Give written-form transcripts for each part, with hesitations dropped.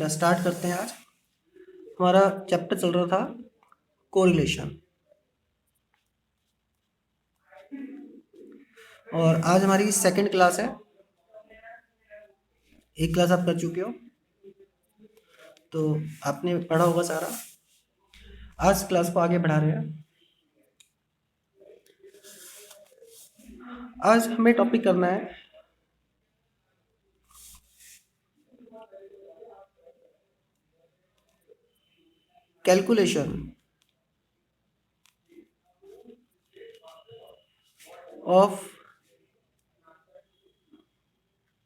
Start करते हैं। आज हमारा चैप्टर चल रहा था कोरिलेशन, और आज हमारी सेकंड क्लास है। एक क्लास आप कर चुके हो तो आपने पढ़ा होगा सारा। आज क्लास को आगे बढ़ा रहे हैं। आज हमें टॉपिक करना है calculation of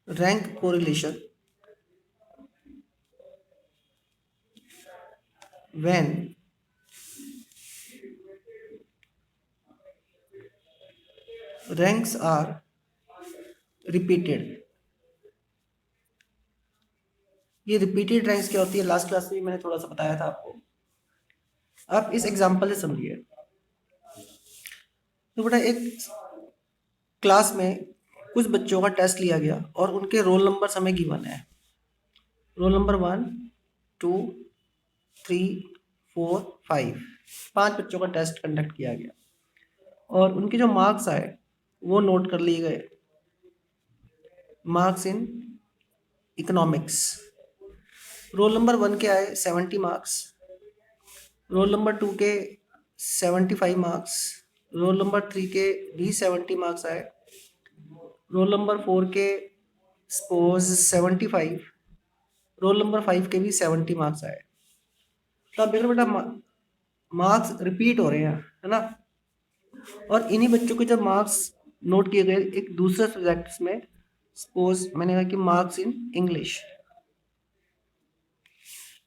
rank correlation when ranks are repeated. ये रिपीटेड रैंक्स क्या होती है, लास्ट क्लास में मैंने थोड़ा सा बताया था आपको। आप इस एग्जांपल से समझिए। तो बेटा, एक क्लास में कुछ बच्चों का टेस्ट लिया गया और उनके रोल नंबर हमें गिवन है। रोल नंबर 1, 2, 3, 4, 5, 5 बच्चों का टेस्ट कंडक्ट किया गया और उनके जो मार्क्स आए वो नोट कर लिए गए। Marks in economics. Roll number 1 के आए 70 मार्क्स, रोल नंबर 2 के 75 मार्क्स, रोल नंबर 3 के भी 70 मार्क्स आए, रोल नंबर 4 के सपोज 75, रोल नंबर 5 के भी 70 मार्क्स आए। तो आप देख रहे हो बेटा, मार्क्स रिपीट हो रहे हैं, है ना। और इन्हीं बच्चों के जब मार्क्स नोट किए गए एक दूसरे सब्जेक्ट्स में, सपोज मैंने कहा कि मार्क्स इन इंग्लिश।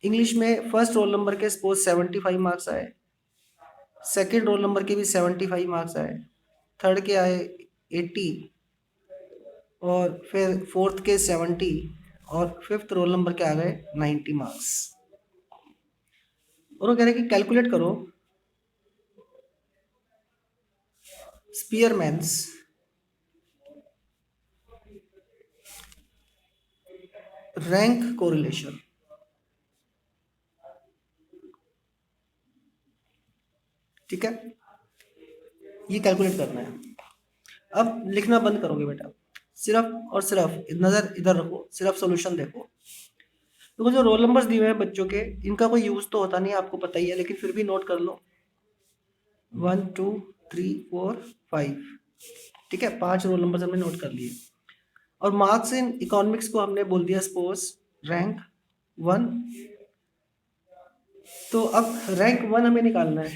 इंग्लिश में फर्स्ट रोल नंबर के सपोज 75 मार्क्स आए, सेकंड रोल नंबर के भी 75 मार्क्स आए, थर्ड के आए 80, और फिर फोर्थ के 70, और फिफ्थ रोल नंबर के आ गए 90 मार्क्स। और वो कह रहे कि कैलकुलेट करो स्पीयरमैन्स रैंक कोरिलेशन। ठीक है, ये कैलकुलेट करना है। अब लिखना बंद करोगे बेटा, सिर्फ और सिर्फ नज़र इधर रखो, सिर्फ सॉल्यूशन देखो। तो जो रोल नंबर्स दिए हुए हैं बच्चों के, इनका कोई यूज़ तो होता नहीं है, आपको पता ही है, लेकिन फिर भी नोट कर लो। 1, 2, 3, 4, 5। ठीक है, 5 रोल नंबर हमने नोट कर लिए। और मार्क्स इन इकोनॉमिक्स को हमने बोल दिया सपोज रैंक 1। तो अब रैंक 1 हमें निकालना है,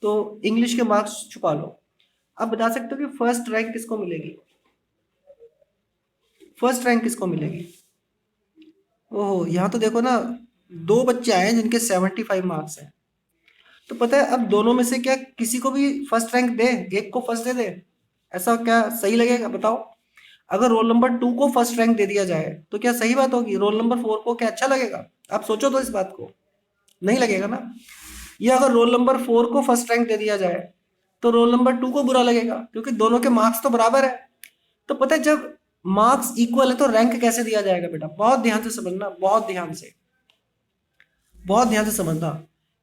तो इंग्लिश के मार्क्स छुपा लो। अब बता सकते हो कि फर्स्ट रैंक किसको मिलेगी? फर्स्ट रैंक किसको मिलेगी? ओहो, यहाँ तो देखो ना, 2 बच्चे आए हैं जिनके 75 मार्क्स हैं। तो पता है, अब दोनों में से क्या किसी को भी फर्स्ट रैंक दे, एक को फर्स्ट दे दे, ऐसा क्या सही लगेगा बताओ? अगर रोल नंबर 2 को फर्स्ट रैंक दे दिया जाए तो क्या सही बात होगी? रोल नंबर 4 को क्या अच्छा लगेगा? आप सोचो तो इस बात को, नहीं लगेगा ना। या अगर रोल नंबर 4 को फर्स्ट रैंक दे दिया जाए तो रोल नंबर 2 को बुरा लगेगा, क्योंकि दोनों के मार्क्स तो बराबर है। तो पता है, जब मार्क्स इक्वल है तो रैंक कैसे दिया जाएगा बेटा? बहुत ध्यान से समझना, बहुत ध्यान से, बहुत ध्यान से समझना।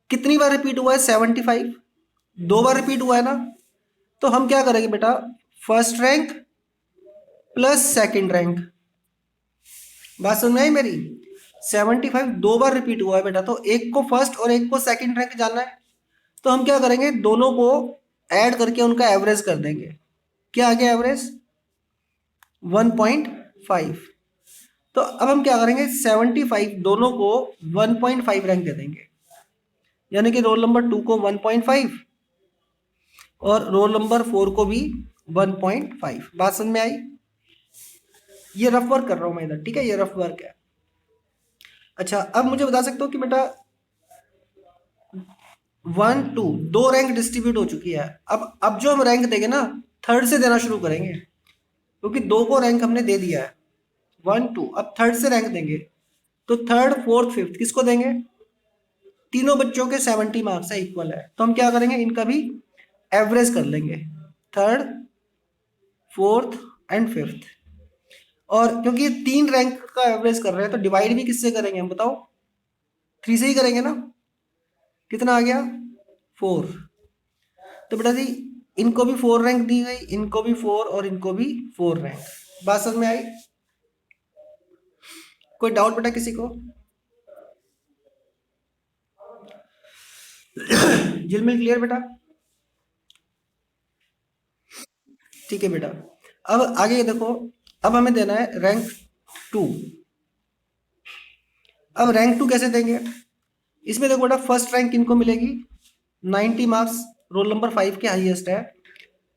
कितनी बार रिपीट हुआ है? 75। 2 बार रिपीट हुआ है ना। तो हम क्या करेंगे बेटा, first rank plus second rank. बात समझ में आई मेरी? 75 2 बार रिपीट हुआ है बेटा, तो एक को फर्स्ट और एक को सेकंड रैंक जानना है। तो हम क्या करेंगे, दोनों को ऐड करके उनका एवरेज कर देंगे। क्या आ गया एवरेज? 1.5। तो अब हम क्या करेंगे, 75 दोनों को 1.5 रैंक दे देंगे, यानी कि रोल नंबर 2 को 1.5 और रोल नंबर 4 को भी 1.5। बात समझ में आई? ये रफ वर्क कर रहा हूं मैं इधर, ठीक है, ये रफ वर्क है। अच्छा, अब मुझे बता सकते हो कि बेटा 1, 2 दो रैंक डिस्ट्रीब्यूट हो चुकी है। अब जो हम रैंक देंगे ना, थर्ड से देना शुरू करेंगे, क्योंकि 2 को रैंक हमने दे दिया है 1, 2। अब थर्ड से रैंक देंगे, तो थर्ड, फोर्थ, फिफ्थ किसको देंगे? तीनों बच्चों के 70 मार्क्स है, इक्वल है। तो हम क्या करेंगे, इनका भी एवरेज कर लेंगे, थर्ड, फोर्थ एंड फिफ्थ। और क्योंकि ये 3 रैंक का एवरेज कर रहे हैं तो डिवाइड भी किससे करेंगे हम बताओ? 3 से ही करेंगे ना। कितना आ गया? 4। तो बेटा जी इनको भी 4 रैंक दी गई, इनको भी 4 और इनको भी 4 रैंक। बात समझ में आई? कोई डाउट बेटा किसी को? जिलमिल क्लियर बेटा? ठीक है बेटा। अब आगे देखो, अब हमें देना है रैंक 2। अब रैंक 2 कैसे देंगे? इसमें देखो बेटा फर्स्ट रैंक किनको मिलेगी? 90 मार्क्स रोल नंबर 5 के हाईएस्ट है,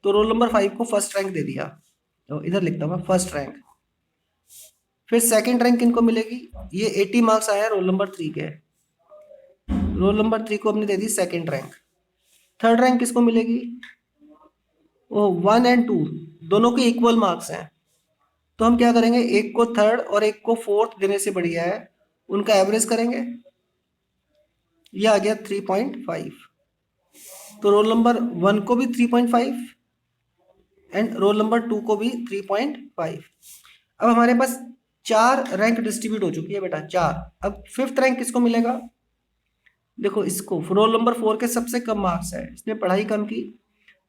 तो रोल नंबर 5 को फर्स्ट रैंक दे दिया। तो इधर लिखता हूँ मैं फर्स्ट रैंक। फिर सेकंड रैंक किनको मिलेगी? ये 80 मार्क्स आया रोल नंबर 3 के, रोल नंबर 3 को हमने दे दी सेकंड रैंक। थर्ड रैंक किसको मिलेगी? ओ 1 एंड 2 दोनों के इक्वल मार्क्स हैं, तो हम क्या करेंगे, एक को थर्ड और एक को फोर्थ देने से बढ़िया है उनका एवरेज करेंगे। ये आ गया 3.5। तो रोल नंबर 1 को भी 3.5 एंड रोल नंबर 2 को भी 3.5। अब हमारे पास 4 रैंक डिस्ट्रीब्यूट हो चुकी है बेटा, 4। अब फिफ्थ रैंक किसको मिलेगा? देखो इसको, रोल नंबर 4 के सबसे कम मार्क्स है, इसने पढ़ाई कम की,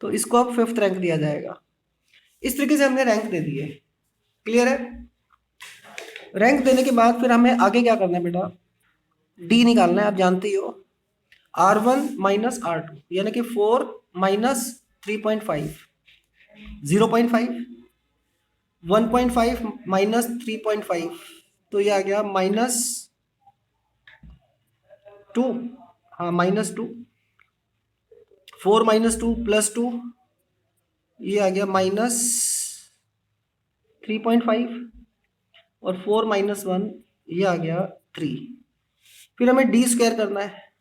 तो इसको अब फिफ्थ रैंक दिया जाएगा। इस तरीके से हमने रैंक दे दिए। क्लियर है? रैंक देने के बाद फिर हमें आगे क्या करना है बेटा? डी निकालना है, आप जानते ही हो। R1 माइनस R2 यानी कि 4 माइनस 3.5 0.5, 1.5 माइनस 3.5 तो ये आ गया -2। हाँ -2। 4 माइनस 2 प्लस 2 ये आ गया -3.5 और 4 माइनस 1 ये आ गया 3। फिर हमें डी स्क्वायर करना है,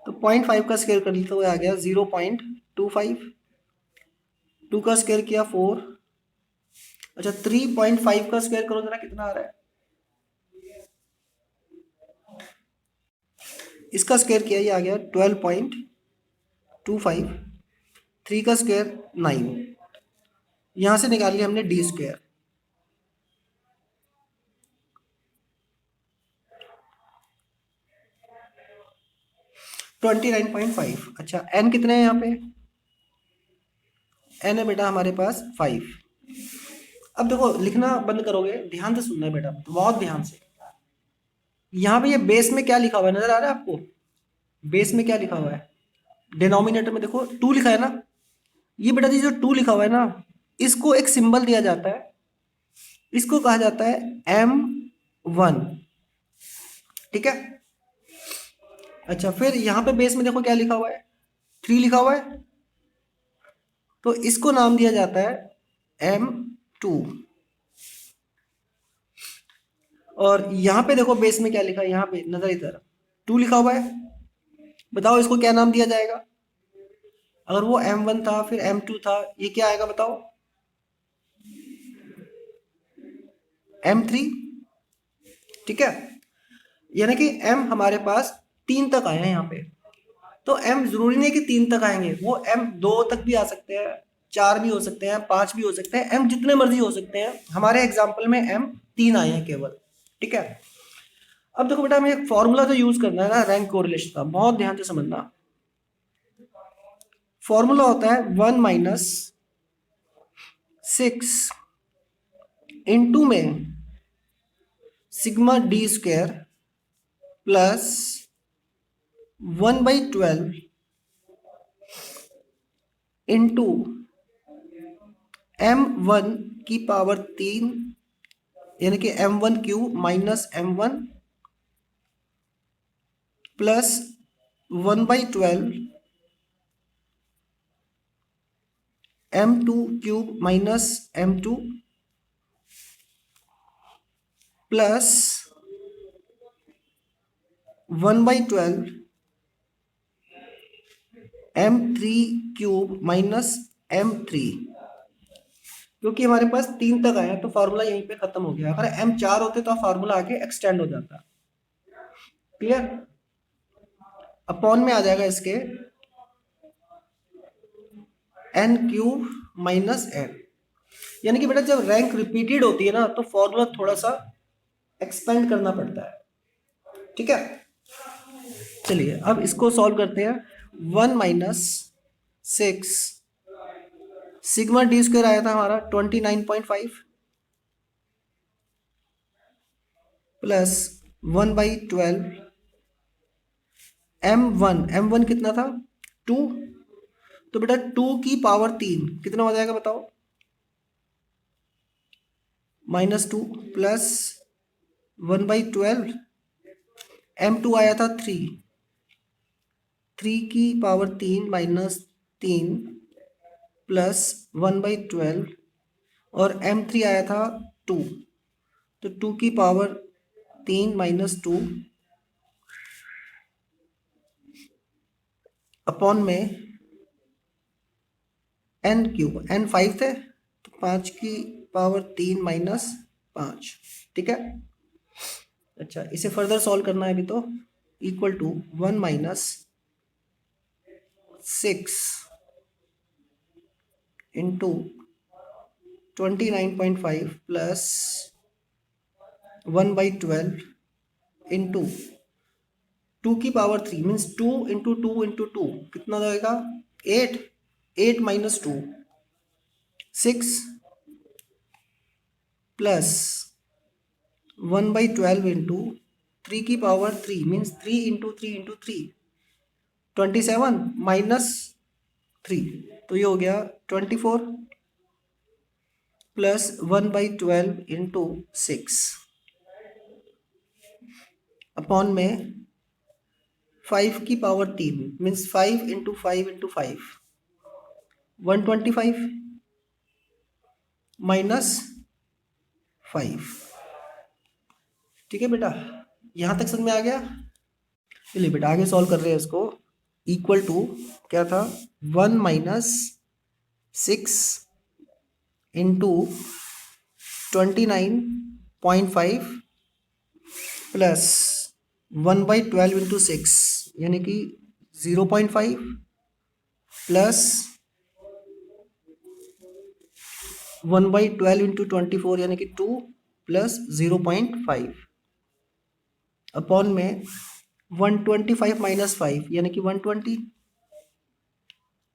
तो 0.5 का स्क्वायर कर लिया तो ये आ गया 0.25। 2 का स्क्वायर किया 4। अच्छा 3.5 का स्क्वायर करो जरा कितना आ रहा है? इसका स्क्वायर किया ये आ गया 12.25। 3 का स्क्वायर 9। यहां से निकाल लिया हमने डी स्क्वायर। 29.5। अच्छा एन कितने हैं यहाँ पे? एन है बेटा हमारे पास 5। अब देखो लिखना बंद करोगे, ध्यान से सुनना है बेटा, बहुत ध्यान से। यहाँ पे ये बेस में क्या लिखा हुआ है नजर आ रहा है आपको? बेस में क्या लिखा हुआ है? डिनोमिनेटर में देखो 2 लिखा है ना। ये बेटा जी जो 2 लिखा हुआ है ना, इसको एक सिंबल दिया जाता है, इसको कहा जाता है M1। ठीक है। अच्छा फिर यहाँ पे बेस में देखो क्या लिखा हुआ है? 3 लिखा हुआ है, तो इसको नाम दिया जाता है M2। और यहाँ पे देखो बेस में क्या लिखा है, यहाँ पे नजर इधर 2 लिखा हुआ है, बताओ इसको क्या नाम दिया जाएगा? अगर वो M1 था फिर M2 था, ये क्या आएगा बताओ? M3। ठीक है। यानी कि M हमारे पास 3 तक आए हैं यहाँ पे, तो M जरूरी नहीं कि 3 तक आएंगे, वो M 2 तक भी आ सकते हैं, 4 भी हो सकते हैं, 5 भी हो सकते हैं, M जितने मर्जी हो सकते हैं। हमारे एग्जाम्पल में M 3 आए हैं केवल। ठीक है। अब देखो बेटा हमें एक फॉर्मूला तो यूज करना है ना रैंक कोरिलेशन का, बहुत ध्यान से समझना। फॉर्मूला होता है 1 माइनस 6 इंटू में sigma D square plus 1/12 into M1 की पावर 3 यानी कि M1 cube minus M1 plus 1/12 M2 cube minus M2 plus 1/12 M3 cube minus M3। क्योंकि हमारे पास 3 तक आया तो फार्मूला यहीं पे खत्म हो गया, अगर M4 होते तो फार्मूला आगे एक्सटेंड हो जाता। क्लियर? अपॉन में आ जाएगा इसके n क्यूब माइनस n। यानी कि बेटा जब रैंक रिपीटेड होती है ना तो फॉर्मूला थोड़ा सा एक्सपेंड करना पड़ता है, ठीक है। चलिए अब इसको सॉल्व करते हैं। 1 - 6 सिग्मा डी स्क्वायर आया था हमारा 29.5 प्लस 1/12 m1 कितना था 2। तो बेटा 2 की पावर 3 कितना हो जाएगा बताओ, -2 प्लस 1/12 m2 आया था 3, 3 की पावर 3 -3 प्लस 1/12 और m3 आया था 2, तो 2 की पावर 3 -2 अपॉन में n 5 थे तो 5 की पावर 3 -5, ठीक है। अच्छा इसे फर्दर सॉल्व करना है अभी तो, equal to 1 - 6 into 29.5 plus 1/12 into 2 की पावर 3 मीन्स 2 × 2 × 2 कितना हो जाएगा 8, 8 - 2 6 प्लस 1/12 इंटू 3 की पावर 3 मीन्स 3 × 3 × 3 27 -3, तो ये हो गया 24 प्लस 1/12 इंटू 6 अपॉन में 5 की पावर 3 मीन्स 5 × 5 × 5 125 -5, ठीक है बेटा। यहां तक समझ में आ गया। चलिए बेटा आगे सॉल्व कर रहे हैं इसको। इक्वल टू क्या था 1 - 6 इंटू 29.5 प्लस 1/12 इंटू 6 यानी कि 0.5 प्लस 1/12 इंटू 24 यानी कि 2 प्लस 0.5 अपॉन में 125 - 5 यानी कि 120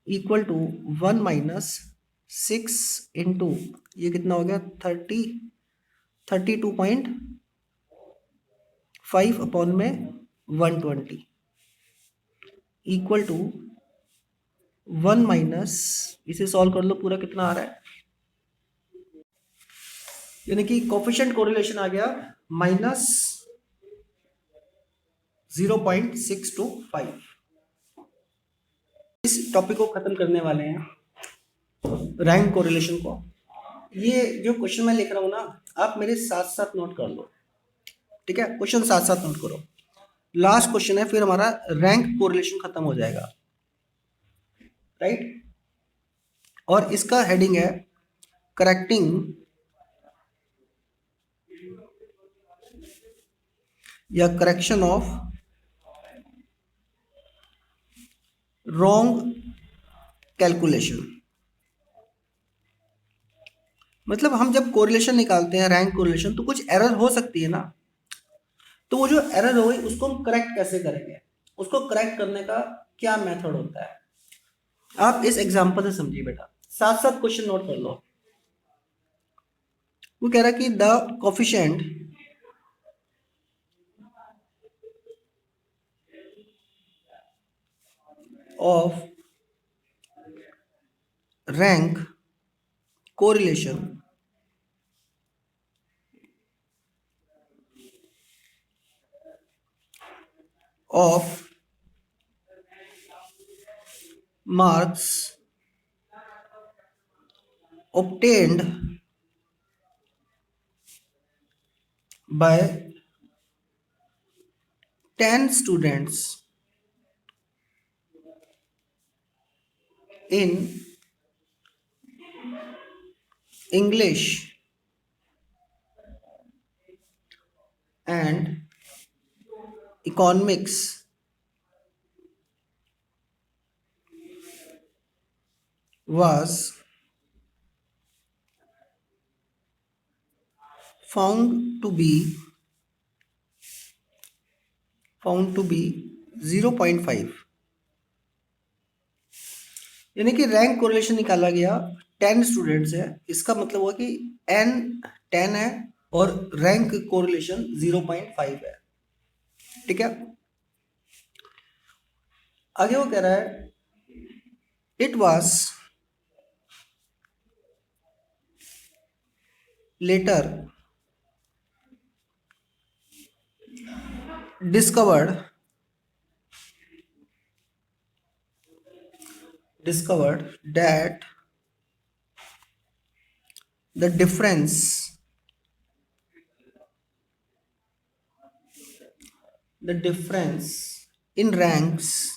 इक्वल टू 1 - 6 इंटू ये कितना हो गया 32.5 अपॉन में 120 इक्वल टू 1 इसे सॉल्व कर लो पूरा कितना आ रहा है, यानी कि कोफिशिएंट कोरिलेशन आ गया -0.625। इस टॉपिक को खत्म करने वाले हैं, रैंक कोरिलेशन को। ये जो क्वेश्चन मैं लिख रहा हूं ना आप मेरे साथ साथ नोट कर लो, ठीक है। क्वेश्चन साथ साथ नोट करो, लास्ट क्वेश्चन है फिर हमारा रैंक कोरिलेशन खत्म हो जाएगा, राइट। और इसका हेडिंग है करेक्टिंग या करेक्शन ऑफ रॉन्ग कैलकुलेशन। मतलब हम जब कोरिलेशन निकालते हैं रैंक कोरिलेशन तो कुछ एरर हो सकती है ना, तो वो जो एरर हो गई उसको हम करेक्ट कैसे करेंगे, उसको करेक्ट करने का क्या मेथड होता है, आप इस एग्जांपल से समझिए बेटा। साथ साथ क्वेश्चन नोट कर लो। वो कह रहा है कि the coefficient of rank correlation of marks obtained by 10 students in English and economics was found to be 0.5, यानी कि रैंक कोरिलेशन निकाला गया 10 स्टूडेंट्स है, इसका मतलब हुआ कि n 10 है और रैंक कोरिलेशन 0.5 है। ठीक है, आगे वो कह रहा है it was later discovered that the difference in ranks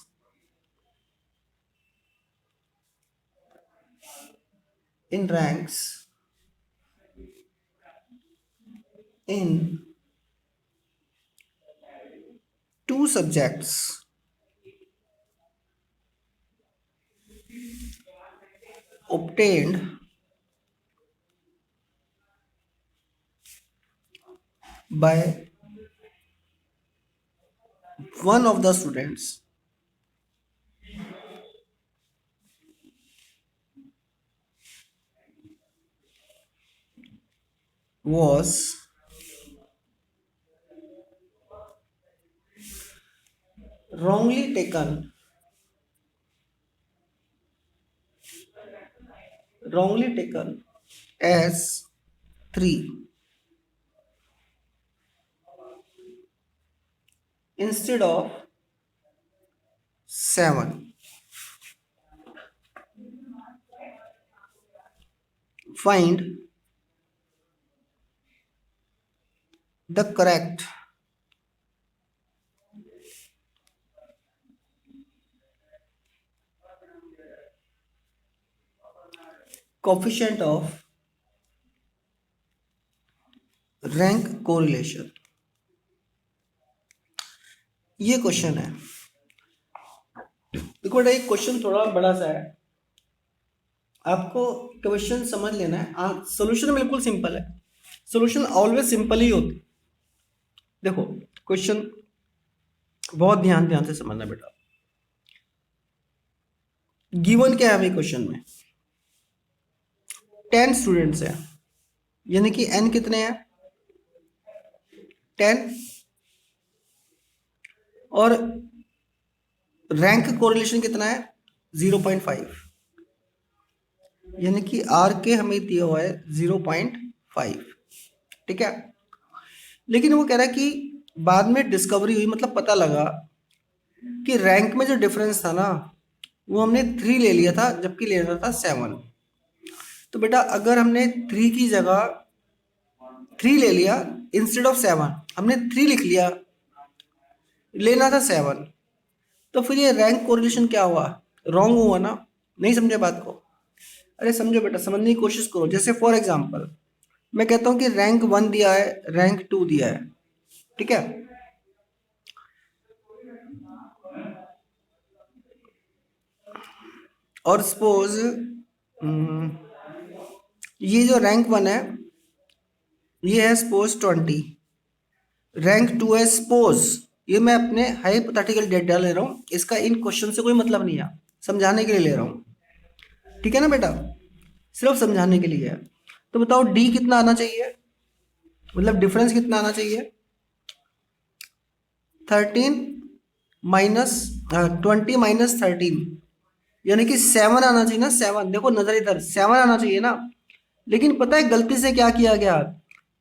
in two subjects obtained by one of the students was wrongly taken as 3 instead of 7. Find the correct coefficient of rank correlation। ये question है। देखो बेटा, ये question थोड़ा बड़ा सा है, आपको क्वेश्चन समझ लेना है। सोल्यूशन बिल्कुल सिंपल है, सोल्यूशन ऑलवेज सिंपल ही होती। देखो क्वेश्चन बहुत ध्यान से समझना बेटा। गिवन क्या है हमें क्वेश्चन में, 10 स्टूडेंट्स हैं, यानी कि n कितने हैं 10, और रैंक कोरिलेशन कितना है 0.5, यानी कि r के हमें दिया हुआ है 0.5। ठीक है, लेकिन वो कह रहा है कि बाद में डिस्कवरी हुई, मतलब पता लगा कि रैंक में जो डिफरेंस था ना वो हमने 3 ले लिया था, जबकि लेना था 7। तो बेटा अगर हमने 3 की जगह 3 ले लिया इंस्टेड ऑफ 7, हमने 3 लिख लिया, लेना था 7, तो फिर ये रैंक कोरिलेशन क्या हुआ, रॉन्ग हुआ ना। नहीं समझे बात को? अरे समझो बेटा, समझने की कोशिश करो। जैसे फॉर एग्जांपल मैं कहता हूं कि रैंक 1 दिया है, रैंक 2 दिया है, ठीक है, और सपोज ये जो रैंक 1 है ये है सपोज 20, रैंक 2 है सपोज, ये मैं अपने हाइपोथेटिकल डेटा ले रहा हूँ, इसका इन क्वेश्चन से कोई मतलब नहीं है, समझाने के लिए ले रहा हूँ। ठीक है ना बेटा, सिर्फ समझाने के लिए है। तो बताओ डी कितना आना चाहिए, मतलब डिफरेंस कितना आना चाहिए, 13 माइनस 20 माइनस 13, यानी कि 7 आना चाहिए ना। 7, देखो नजर इधर, 7 आना चाहिए ना। लेकिन पता है गलती से क्या किया गया,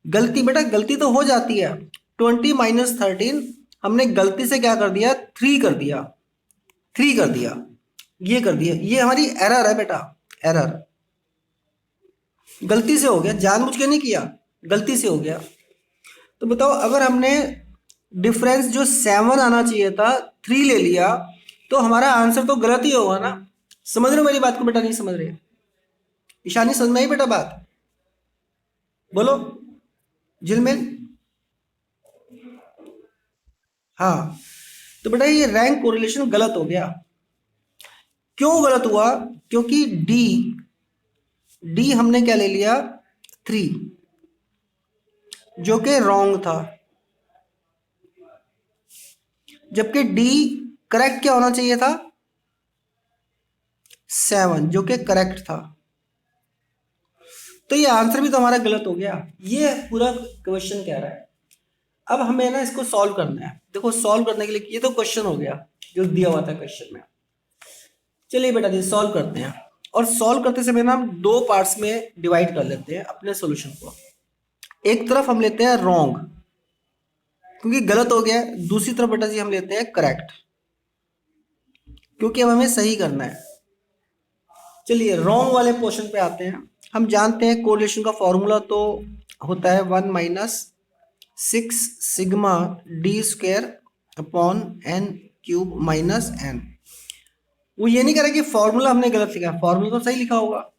गलती बेटा गलती तो हो जाती है, 20 माइनस 13 हमने गलती से क्या कर दिया, 3 कर दिया, 3 कर दिया, ये कर दिया, ये हमारी एरर है बेटा, एरर, गलती से हो गया, जानबूझ के नहीं किया, गलती से हो गया। तो बताओ अगर हमने डिफरेंस जो 7 आना चाहिए था 3 ले लिया, तो हमारा आंसर तो गलत ही होगा ना। समझ रहे हो मेरी बात को बेटा, नहीं समझ रहे? ईशानी समझ में आई बेटा बात? बोलो जिलमेल। हाँ, तो बेटा ये रैंक कोरिलेशन गलत हो गया। क्यों गलत हुआ? क्योंकि डी हमने क्या ले लिया 3, जो कि रॉन्ग था, जबकि डी करेक्ट क्या होना चाहिए था, 7, जो कि करेक्ट था। तो ये आंसर भी तो हमारा गलत हो गया। ये पूरा क्वेश्चन कह रहा है। अब हमें ना इसको सॉल्व करना है। देखो सॉल्व करने के लिए ये तो क्वेश्चन हो गया जो दिया हुआ था क्वेश्चन में। चलिए बेटा जी सॉल्व करते हैं। और सॉल्व करते समय ना हम दो पार्ट्स में डिवाइड कर लेते हैं अपने सॉल्यूशन को। एक तरफ हम लेते हैं रॉन्ग, क्योंकि गलत हो गया है। दूसरी तरफ बेटा जी हम लेते हैं करेक्ट, क्योंकि अब हमें सही करना है। चलिए रॉन्ग वाले पोर्शन पे आते हैं। हम जानते हैं कोरिलेशन का फॉर्मूला तो होता है 1 - 6 sigma D square upon N cube minus N. वो ये नहीं कह रहा कि फॉर्मूला हमने गलत लिखा, फॉर्मूला तो सही लिखा होगा।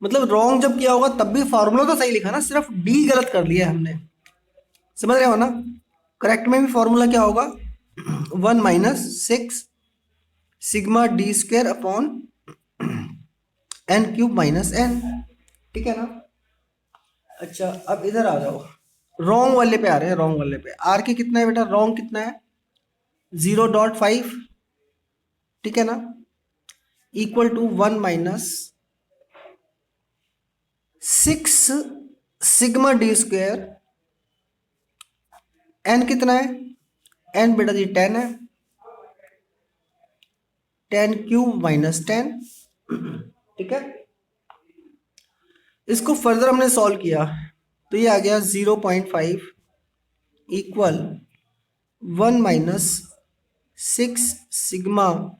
मतलब रॉन्ग जब किया होगा तब भी फॉर्मूला तो सही लिखा ना, सिर्फ डी गलत कर लिया है हमने। समझ रहे हो ना? करेक्ट में भी फॉर्मूला क्या होगा, 1 - 6 sigma D square upon N cube minus N. ठीक है ना? अच्छा अब इधर आ जाओ, रॉन्ग वाले पे आ रहे हैं। रॉन्ग वाले पे आर के कितना है बेटा, रॉन्ग कितना है, 0.5। ठीक है ना? Equal to 1 - 6 sigma D square, N कितना है, एन बेटा जी 10 है, 10 क्यूब माइनस 10। ठीक है? इसको फर्दर हमने सॉल्व किया तो ये आ गया 0.5 equal 1 - 6 sigma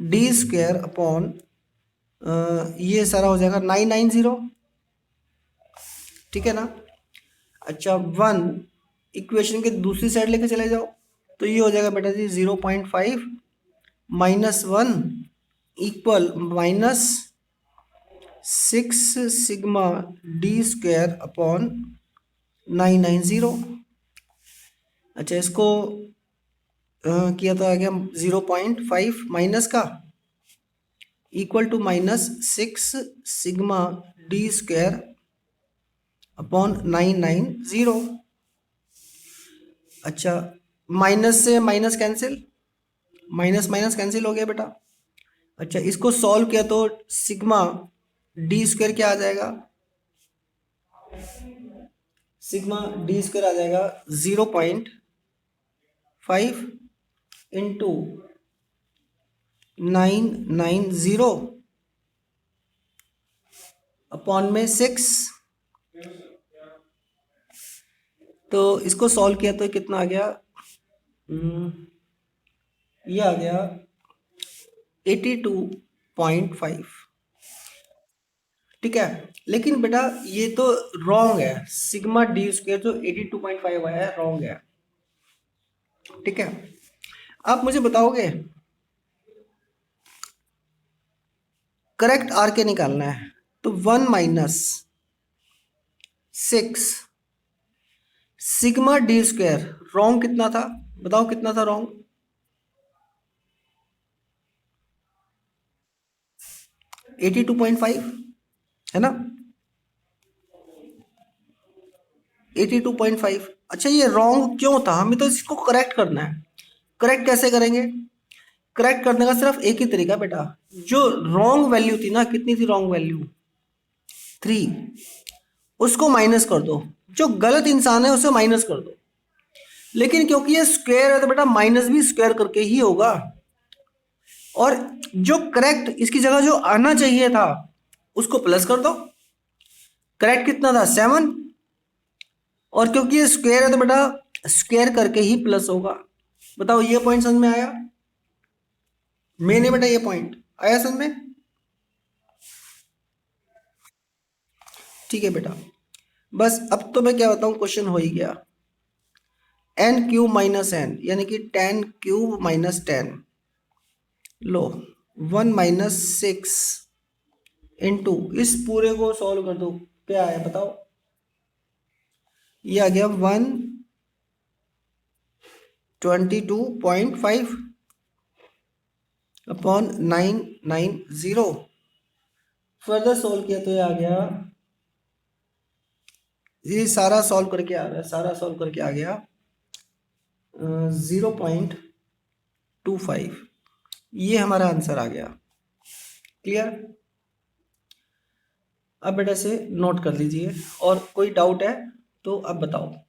D square upon ये सारा हो जाएगा 990। ठीक है ना? अच्छा 1 इक्वेशन के दूसरी साइड लेके चले जाओ तो ये हो जाएगा बेटा जी 0.5 -1 equal -6 sigma D square upon 990। अच्छा इसको किया तो आ गया 0.5 माइनस का equal to -6 sigma D square upon 990। अच्छा माइनस से minus cancel, minus minus cancel हो गया बेटा। अच्छा इसको सॉल्व किया तो सिग्मा डी स्क्वायर क्या आ जाएगा, सिग्मा डी स्क्वायर आ जाएगा 0.5 इंटू 990 अपॉन में 6। तो इसको सॉल्व किया तो कितना आ गया, ये आ गया 82.5। ठीक है? लेकिन बेटा ये तो रॉन्ग है, सिग्मा डी स्क्वायर जो 82.5 आया है रॉन्ग है। ठीक है? आप मुझे बताओगे करेक्ट आर के निकालना है तो 1 - 6 सिग्मा डी स्क्वायर रॉन्ग कितना था, बताओ कितना था रॉन्ग, 82.5 है ना, 82.5। अच्छा ये रॉन्ग क्यों था, हमें तो इसको करेक्ट करना है। करेक्ट कैसे करेंगे, करेक्ट करने का सिर्फ एक ही तरीका बेटा, जो रॉन्ग वैल्यू थी ना, कितनी थी रॉन्ग वैल्यू, 3, उसको माइनस कर दो। जो गलत इंसान है उसे माइनस कर दो। लेकिन क्योंकि ये स्क्वायर है तो बेटा माइनस भी स्क्वायर करके ही होगा। और जो करेक्ट इसकी जगह जो आना चाहिए था उसको प्लस कर दो। करेक्ट कितना था, 7। और क्योंकि ये स्क्वायर है तो बेटा स्क्वायर करके ही प्लस होगा। बताओ ये पॉइंट समझ में आया, मैंने बेटा ये पॉइंट आया समझ में? ठीक है बेटा, बस अब तो मैं क्या बताऊं, क्वेश्चन हो ही गया। एन क्यूब माइनस एन यानी कि 10 क्यूब माइनस 10, लो 1 - 6 इंटू इस पूरे को सॉल्व कर दो, क्या आया बताओ, ये आ गया 122.5 अपॉन 990। फर्दर सोल्व किया तो ये आ गया ये सारा सॉल्व करके आ रहा है, सारा सॉल्व करके आ गया 0.25, ये हमारा आंसर आ गया। क्लियर? अब बेटा से नोट कर लीजिए, और कोई डाउट है तो अब बताओ।